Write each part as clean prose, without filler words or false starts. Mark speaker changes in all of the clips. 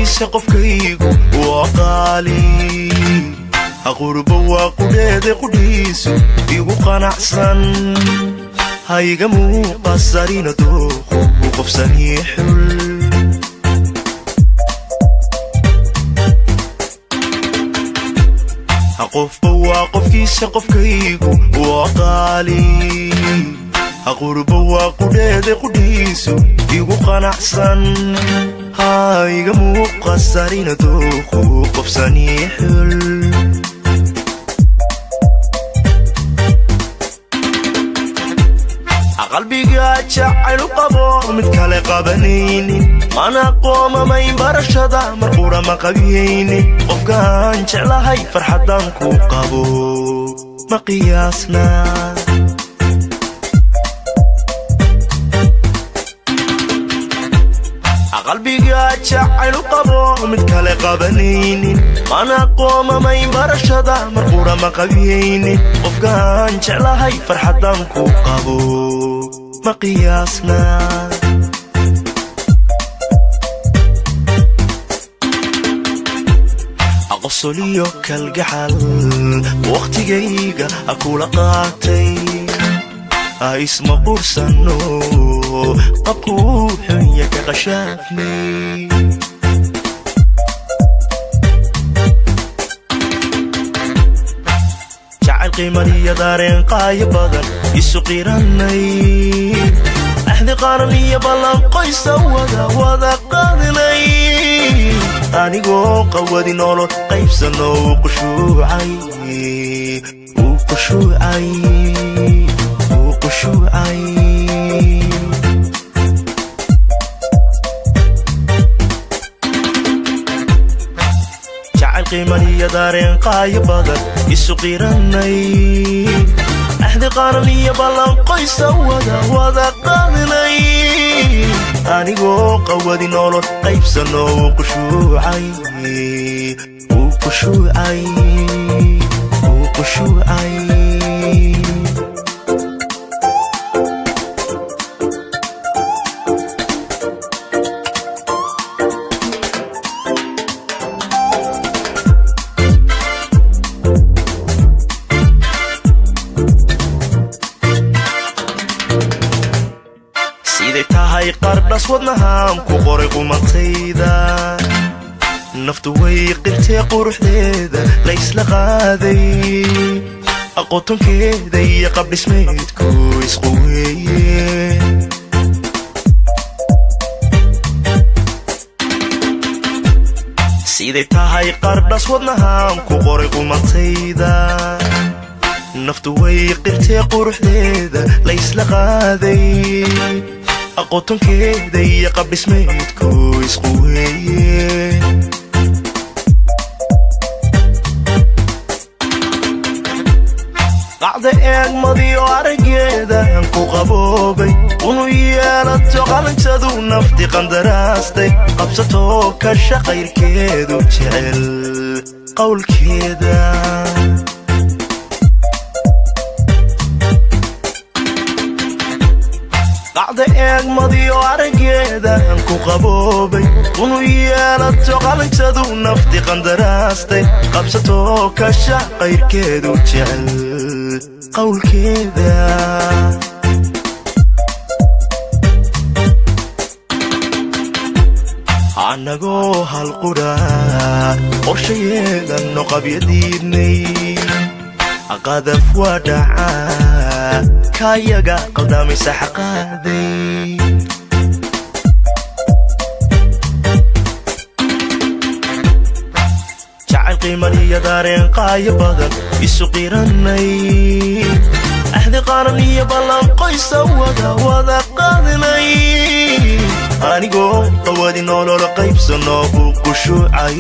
Speaker 1: qofkiisa qofkaygu waa qaali aqurba waa qudheede qudhiisu igu qanacsan hayga muuqasarina dooqu qofsanii xul qofba waa qofkiisa qofkaygu waa qaali aqurba waa qudheede qudhiisu igu qanacsan hayga muuqasarina dooqu qofsanii xul qalbiga jacaylu qabo mid kale qabanaynin mana qoomamayn barashada marqura ma qabiyaynin qofkaan jeclahay farxadan ku qabo ma qiyaasna qalbiga jacaylu qabo mid kale qabanaynin mana qoomamayn barashada marqura ma qabiyaynin qofkaan jeclahay farxadan ku qabo ma qiyaasna aqosoliyo kalgacal waqtigayga akula qaatay isma qursano qabkuu xunya ka qashaafnay jacayl qiimaniyo daareen qaayo badan isu qiranay axdi qaran iyo ballan qoysa wada qaadinay anigoo qawadi nolol qaybsano uu qushuucay jacayl qiimaniyo daareen qaayo badan isu qiranay axdi qaran iyo ballan qoysa wada qaadinay anigoo qawadi nolol qaybsano uu qushuucay tahay qardhas wadnahaan ku qoray qumatayda naftu way qirtee quruxdeeda laysla qaaday aqoontonkeeda iyo qabdhismeedku isqu weeye siday tahay qardhas wadnahaan ku qoray qumatayda naftu way qirtee quruxdeeda laysla qaaday aqoontonkeeda iyo qabdhismeedku isqu weeye qacda eegmadiyo araggeedan ku qaboobay unu yeelato qalintadu nafti qandaraastay qabsatoo kasha qayrkeedu jecel qowlkeeda qacda eegmadiyo araggeedan ku qaboobay unu yeelato qalintadu nafti qandaraastay qabsatoo kasha qayrkeedu jecel qowlkeeda anagoo halqudha qorshayeedanno qabyadiidnay qadaf waa dhacaa kayaga qaldamaysa xaqaaday jacayl qiimaniyo daareen qaayo badan isu qiranay axdi qaran iyo ballan qoysa wada qaadinay anigoo qawadi nolol qaybsano uu qushuucay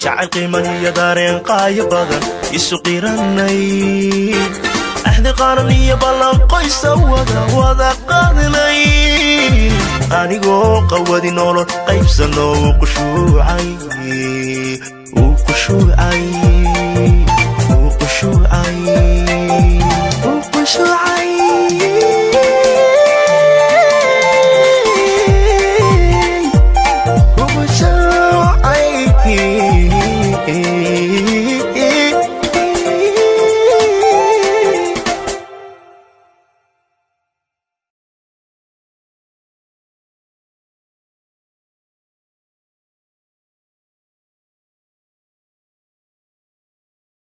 Speaker 1: jacayl qiimaniyo daareen qaayo badan isu qiranay axdi qaran iyo ballan qoysa wada qaadinay anigoo qawadi nolol qaybsano uu qushuucay